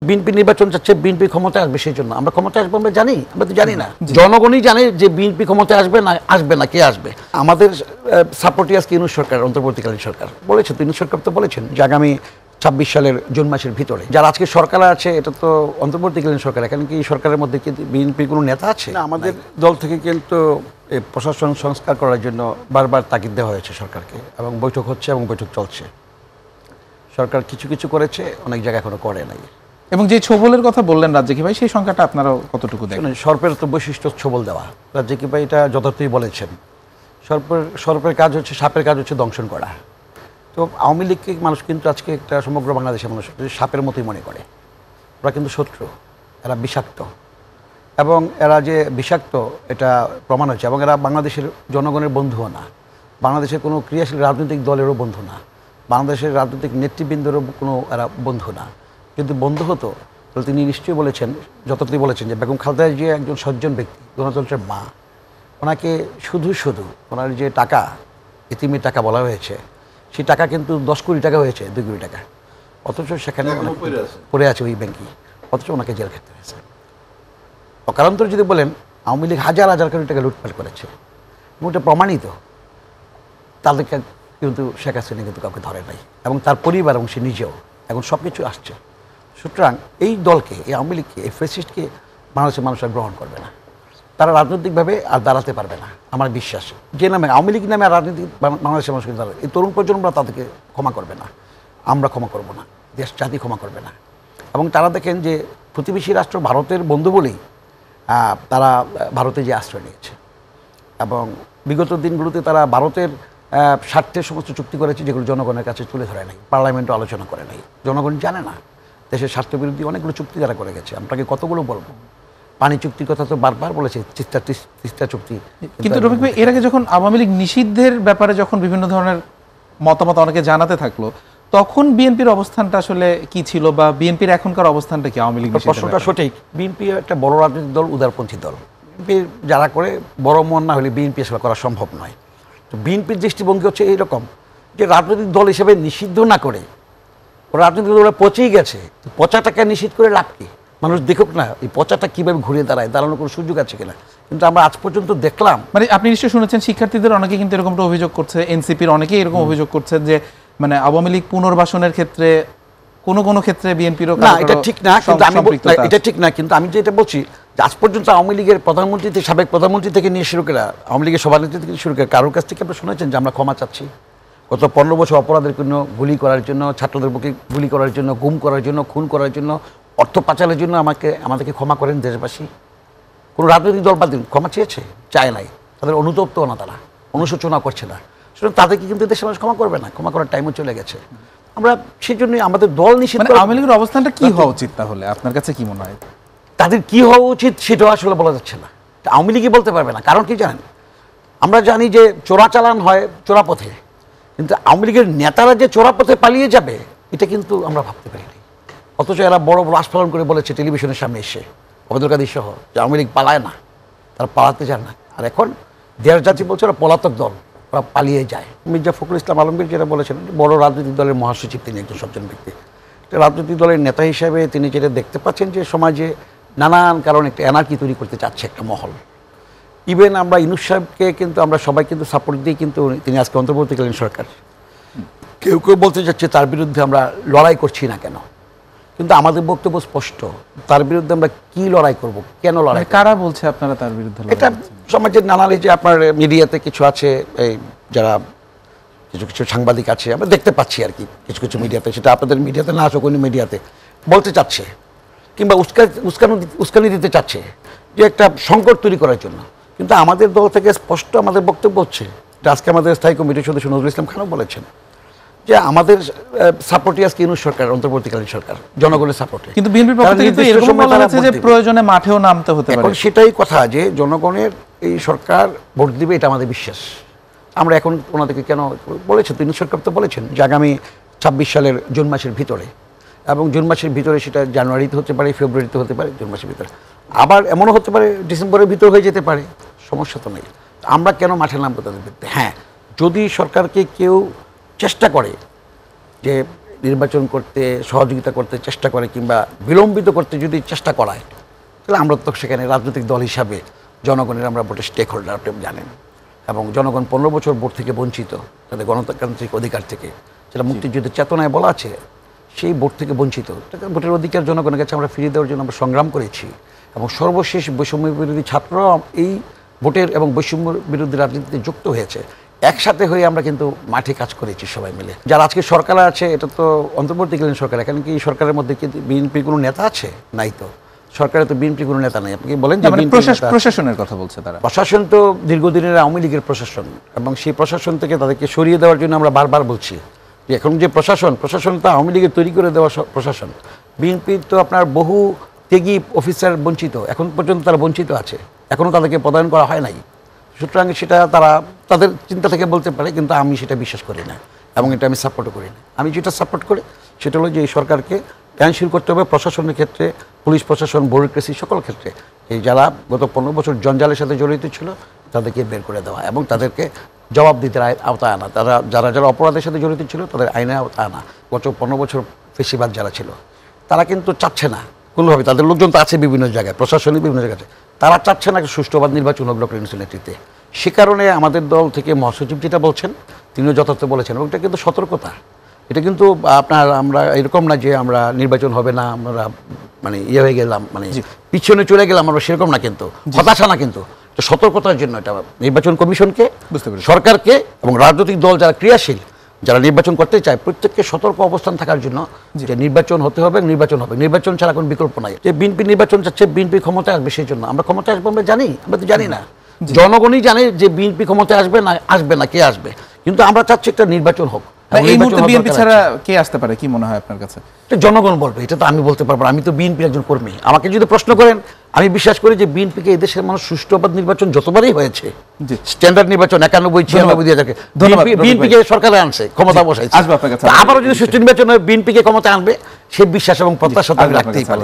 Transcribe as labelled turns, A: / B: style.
A: BNP নির্বাচন চাচ্ছে, BNP ক্ষমতায় আসবে, সেই জন্য আমরা ক্ষমতায় আসবো আমরা জানি? আমরা তো জানি না। জনগণই জানে যে বিএনপি ক্ষমতায় আসবে না কে আসবে। আমাদের সাপোর্টই আজকে ইউনূস সরকার, অন্তর্বর্তীকালীন সরকার বলেছে তো, ইউনূস সরকার তো বলেছেন যে আগামী 26 সালের জুন মাসের ভিতরে। যারা আজকে সরকারে আছে এটা তো অন্তর্বর্তীকালীন সরকার, এখানে কি সরকারের মধ্যে কি বিএনপির কোনো নেতা আছে? না, আমাদের দল থেকে কিন্তু এই প্রশাসন সংস্কার করার জন্য বারবার তাগিদ দেওয়া হয়েছে সরকারকে, এবং বৈঠক হচ্ছে এবং বৈঠক চলছে। সরকার কিছু কিছু করেছে, অনেক জায়গায় এখনো করে নাই।
B: এবং যে ছোবলের কথা বললেন রাজ্জাকি ভাই, সেই সংখ্যাটা আপনারাও কতটুকু দেখেন?
A: সর্পের তো বৈশিষ্ট্য ছোবল দেওয়া, রাজ্জাকি ভাই এটা যথার্থই বলেছেন। সর্পের কাজ হচ্ছে, সাপের কাজ হচ্ছে দংশন করা। তো আওয়ামী লীগকে মানুষ কিন্তু আজকে একটা সমগ্র বাংলাদেশের মানুষ সাপের মতোই মনে করে। ওরা কিন্তু শত্রু, এরা বিষাক্ত, এবং এরা যে বিষাক্ত এটা প্রমাণ হচ্ছে। এবং এরা বাংলাদেশের জনগণের বন্ধুও না, বাংলাদেশের কোনো ক্রিয়াশীল রাজনৈতিক দলেরও বন্ধু না, বাংলাদেশের রাজনৈতিক নেতৃবৃন্দেরও কোনো এরা বন্ধু না। যদি বন্ধু হতো তাহলে তিনি নিশ্চয়ই বলেছেন, যতটুকু বলেছেন, যে বেগম খালেদা জিয়া একজন সজ্জন ব্যক্তি, গণতন্ত্রের মা। ওনাকে শুধু ওনার যে টাকা, ইতিমের টাকা বলা হয়েছে, সেই টাকা কিন্তু 10 কোটি টাকা হয়েছে, 2 কোটি টাকা, অথচ সেখানে পড়ে আছে ওই ব্যাংকই, অথচ ওনাকে জেল খেতে হয়েছে। অকারান্তরে যদি বলেন আওয়ামী লীগ হাজার হাজার কোটি টাকা লুটপাট করেছে, এবং এটা প্রমাণিত, তাদেরকে কিন্তু শেখ হাসিনা কিন্তু কাউকে ধরে নাই, এবং তার পরিবার এবং সে নিজেও এখন সব কিছু আসছে। সুতরাং এই দলকে, এই আওয়ামী লীগকে, এই ফ্যাসিস্টকে বাংলাদেশের মানুষ আর গ্রহণ করবে না, তারা রাজনৈতিকভাবে আর দাঁড়াতে পারবে না আমার বিশ্বাস। যে নামে আওয়ামী লীগ নামে আর রাজনীতি বাংলাদেশের মানুষ কিন্তু দাঁড়াবে, এই তরুণ প্রজন্মরা তাদেরকে ক্ষমা করবে না, আমরা ক্ষমা করব না, দেশ জাতি ক্ষমা করবে না। এবং তারা দেখেন যে প্রতিবেশী রাষ্ট্র ভারতের বন্ধু বলেই তারা ভারতে যে আশ্রয় নিয়েছে, এবং বিগত দিনগুলোতে তারা ভারতের স্বার্থের সমস্ত চুক্তি করেছে, যেগুলো জনগণের কাছে তুলে ধরে নাই, পার্লামেন্টও আলোচনা করে নাই, জনগণ জানে না। দেশের স্বার্থবিরোধী অনেকগুলো চুক্তি তারা করে গেছে, আপনাকে কতগুলো বলবো। পানি চুক্তির কথা তো বারবার বলেছে, তিস্তা চুক্তি।
B: কিন্তু রফিক ভাই, এর আগে যখন আওয়ামী লীগ নিষিদ্ধের ব্যাপারে যখন বিভিন্ন ধরনের মতামত অনেকে জানাতে থাকলো, তখন বিএনপির অবস্থানটা আসলে কি ছিল, বা বিএনপির এখনকার অবস্থানটা কি? আওয়ামী লীগ
A: প্রশ্নটা সঠিক। বিএনপি একটা বড় রাজনৈতিক দল, উদারপন্থী দল। বিএনপি যারা করে বড় মন না হলে বিএনপি আসলে করা সম্ভব নয়। তো বিএনপির দৃষ্টিভঙ্গি হচ্ছে এইরকম, যে রাজনৈতিক দল হিসেবে নিষিদ্ধ না করে, রাজনৈতিক দল পচেই গেছে, পচাটাকে নিষিদ্ধ করে লাভ কি? মানুষ দেখুক না এই পচাটা কীভাবে ঘুরে দাঁড়ানোর কোনো সুযোগ আছে কিনা। কিন্তু আমরা আজ পর্যন্ত দেখলাম,
B: মানে আপনি নিশ্চয়ই শুনেছেন শিক্ষার্থীদের অনেকে কিন্তু এরকমটা অভিযোগ করছে, এনসিপির অনেকেই এরকম অভিযোগ করছেন যে মানে আওয়ামী লীগ পুনর্বাসনের ক্ষেত্রে কোনো ক্ষেত্রে বিএনপিরও
A: না, এটা ঠিক না। কিন্তু এটা ঠিক না, কিন্তু আমি যেটা বলছি, আজ পর্যন্ত আওয়ামী লীগের প্রধানমন্ত্রী, সাবেক প্রধানমন্ত্রী থেকে নিয়ে শুরু করে আওয়ামী লীগের সভানেত্রী থেকে শুরু করে কারোর কাছ থেকে আপনি শুনেছেন যে আমরা ক্ষমা চাচ্ছি? গত 15 বছর অপরাধের জন্য, গুলি করার জন্য, ছাত্রদের বুকে গুলি করার জন্য, গুম করার জন্য, খুন করার জন্য, অর্থ পাচারের জন্য আমাদেরকে ক্ষমা করেন দেশবাসী? কোনো রাজনৈতিক দল বাদ দিন ক্ষমা চেয়েছে? চায় নাই। তাদের অনুতপ্তও না, তারা অনুশোচনা করছে না। সুতরাং তাদেরকে কিন্তু দেশের মানুষ ক্ষমা করবে না, ক্ষমা করার টাইমও চলে গেছে। আমরা সেই জন্যই আমাদের দল নিষিদ্ধ।
B: আওয়ামী লীগের অবস্থানটা কি হওয়া উচিত তাহলে আপনার কাছে কি মনে হয়?
A: তাদের কি হওয়া উচিত সেটাও আসলে বলা যাচ্ছে না, আওয়ামী লীগই বলতে পারবে না। কারণ কি জানেন, আমরা জানি যে চোরাচালান হয় চোরাপথে, কিন্তু আওয়ামী লীগের নেতারা যে চোরাপথে পালিয়ে যাবে এটা কিন্তু আমরা ভাবতে পারিনি। অথচ এরা বড় বড় আস্ফালন করে বলেছে টেলিভিশনের সামনে এসে, ওবায়দুল কাদের সহ, যে আওয়ামী লীগ পালায় না, তারা পালাতে চান না। আর এখন দেশ জাতি বলছে ওরা পলাতক দল, ওরা পালিয়ে যায়। মির্জা ফখরুল ইসলাম আলমগীর যেটা বলেছেন, বড় রাজনৈতিক দলের মহাসচিব, তিনি একজন সজ্জন ব্যক্তি, রাজনৈতিক দলের নেতা হিসেবে তিনি যেটা দেখতে পাচ্ছেন যে সমাজে নানান কারণে একটা এনার্কি তৈরি করতে চাচ্ছে একটা মহল। ইভেন আমরা ইউনূস সাহেবকে কিন্তু আমরা সবাই কিন্তু সাপোর্ট দিই, কিন্তু তিনি আজকে অন্তর্বর্তীকালীন সরকার। কেউ বলতে চাচ্ছে তার বিরুদ্ধে আমরা লড়াই করছি না কেন, কিন্তু আমাদের বক্তব্য স্পষ্ট, তার বিরুদ্ধে আমরা কি লড়াই করব, কেন লড়াই?
B: কারা বলছে আপনারা তার বিরুদ্ধে?
A: এটা সমাজের নানান, যে আপনার মিডিয়াতে কিছু আছে, এই যারা কিছু সাংবাদিক আছে, আমরা দেখতে পাচ্ছি আর কি কিছু মিডিয়াতে, সেটা আপনাদের মিডিয়াতে না আসুক, অন্য মিডিয়াতে বলতে চাচ্ছে, কিংবা উস্কানি দিতে চাচ্ছে, যে একটা সংকট তৈরি করার জন্য। কিন্তু আমাদের দল থেকে স্পষ্ট আমাদের বক্তব্য হচ্ছে, আজকে আমাদের স্থায়ী কমিটির সদস্য নজরুল ইসলাম খানও বলেছেন, যে আমাদের সাপোর্টই আজকে ইউনূস সরকার, অন্তর্বর্তীকালীন সরকার, জনগণের সাপোর্টে।
B: কিন্তু বিএনপির পক্ষ থেকে তো এরকম বলা হচ্ছে যে প্রয়োজনে মাঠেও নামতে হতে পারে।
A: এখন সেটাই কথা, যে জনগণের এই সরকার ভোট দিবে, এটা আমাদের বিশ্বাস। আমরা এখন ওনাদেরকে কেন বলেছে তো, ইউনূস সরকার তো বলেছেন যে আগামী 26 সালের জুন মাসের ভিতরে, এবং জুন মাসের ভিতরে সেটা জানুয়ারিতে হতে পারে, ফেব্রুয়ারিতে হতে পারে, জুন মাসের ভিতরে, আবার এমনও হতে পারে ডিসেম্বরের ভিতরে হয়ে যেতে পারে, সমস্যা তো নেই। আমরা কেন মাঠে নামবো তাদের বিরুদ্ধে? হ্যাঁ, যদি সরকারকে কেউ চেষ্টা করে যে নির্বাচন করতে সহযোগিতা করতে চেষ্টা করে কিংবা বিলম্বিত করতে যদি চেষ্টা করায়, তাহলে আমরা তো সেখানে রাজনৈতিক দল হিসাবে জনগণের আমরা ভোটের স্টেক হোল্ডার, আপনি জানেন, এবং জনগণ 15 বছর ভোট থেকে বঞ্চিত, তাদের গণতান্ত্রিক অধিকার থেকে, যেটা মুক্তিযুদ্ধের চেতনায় বলা আছে, সেই ভোট থেকে বঞ্চিত। ভোটের অধিকার জনগণের কাছে আমরা ফিরিয়ে দেওয়ার জন্য আমরা সংগ্রাম করেছি, এবং সর্বশেষ বৈষম্য বিরোধী ছাত্ররাও এই ভোটের এবং বৈষম্য বিরোধী রাজনীতিতে যুক্ত হয়েছে। একসাথে হয়ে আমরা কিন্তু মাঠে কাজ করেছি সবাই মিলে। যারা আজকে সরকার আছে, এটা তো অন্তর্বর্তীকালীন সরকার, এখানে কি সরকারের মধ্যে কি বিএনপির কোনো নেতা আছে? নাই তো, সরকারে তো বিএনপির কোনো নেতা নেই। আপনি কি বলেন যে
B: প্রশাসনের কথা বলছে তারা? প্রশাসন
A: তো দীর্ঘদিনের আওয়ামী লীগের প্রশাসন, এবং সেই প্রশাসন থেকে তাদেরকে সরিয়ে দেওয়ার জন্য আমরা বারবার বলছি যে এখন যে প্রশাসন তো আওয়ামী লীগের তৈরি করে দেওয়া প্রশাসন। বিএনপির তো আপনার বহু ত্যাগী অফিসার বঞ্চিত, এখন পর্যন্ত তারা বঞ্চিত আছে, এখনও তাদেরকে পদায়ন করা হয় নাই। সুতরাং সেটা তারা তাদের চিন্তা থেকে বলতে পারে, কিন্তু আমি সেটা বিশ্বাস করি না, এবং এটা আমি সাপোর্টও করি না। আমি যেটা সাপোর্ট করি সেটা হলো যে এই সরকারকে জ্ঞানশীল করতে হবে, প্রশাসনের ক্ষেত্রে, পুলিশ প্রশাসন, ব্যুরোক্রেসি, সকল ক্ষেত্রে এই যারা গত 15 বছর জঞ্জালের সাথে জড়িত ছিল তাদেরকে বের করে দেওয়া এবং তাদেরকে জবাব দিতে আওতায় আনা। যারা অপরাধের সাথে জড়িত ছিল তাদের আইনে আওতায় আনা। গত 15 বছর ফেসিবাদ যারা ছিল তারা কিন্তু চাচ্ছে না কোনোভাবে, তাদের লোকজন তো আছে বিভিন্ন জায়গায়, প্রশাসনিক বিভিন্ন জায়গায় আছে, তারা চাচ্ছে না সুষ্ঠুবাদ নির্বাচন হোক ডক্টর ইউনূসের নেতৃত্বে। সে কারণে আমাদের দল থেকে মহাসচিব যেটা বলছেন তিনিও যথার্থ বলেছেন, এবং এটা কিন্তু সতর্কতা। এটা কিন্তু আমরা এরকম না যে আমরা নির্বাচন হবে না, আমরা মানে হয়ে গেলাম, মানে পিছনে চলে গেলাম, আমরা সেরকম না, কিন্তু হতাশা না, কিন্তু সতর্কতার জন্য এটা নির্বাচন কমিশনকে, সরকারকে এবং রাজনৈতিক দল যারা ক্রিয়াশীল, যারা নির্বাচন করতে চায়, প্রত্যেককে সতর্ক অবস্থান থাকার জন্য যে নির্বাচন হতে হবে, নির্বাচন হবে, নির্বাচন ছাড়া কোনো বিকল্প নাই। যে বিএনপি নির্বাচন চাচ্ছে, বিএনপি ক্ষমতায় আসবে, সেই জন্য আমরা ক্ষমতায় আসবো আমরা জানি, আমরা তো জানি না, জনগণই জানে যে বিএনপি ক্ষমতায় আসবে না কে আসবে, কিন্তু আমরা চাচ্ছি একটা নির্বাচন হোক।
B: এই মুহূর্তে বিএনপি ছাড়া কে আসতে পারে, কি মনে হয় আপনার কাছে?
A: জনগণ বলবে, এটা তো আমি বলতে পারবো না, আমি তো বিএনপির একজন কর্মী। আমাকে যদি প্রশ্ন করেন, আমি বিশ্বাস করি যে বিএনপিকে এই দেশের মানুষ সুষ্ঠুবাদ নির্বাচন যতবারই হয়েছে, স্ট্যান্ডার্ড নির্বাচন 91, 96 দিয়ে থাকে, বিএনপিকে সরকারে আনছে, ক্ষমতা বসাইছে, আবারও যদি সুষ্ঠু নির্বাচন হয় বিএনপিকে ক্ষমতা আনবে, সে বিশ্বাস এবং প্রত্যাশা আমি রাখতেই পারি।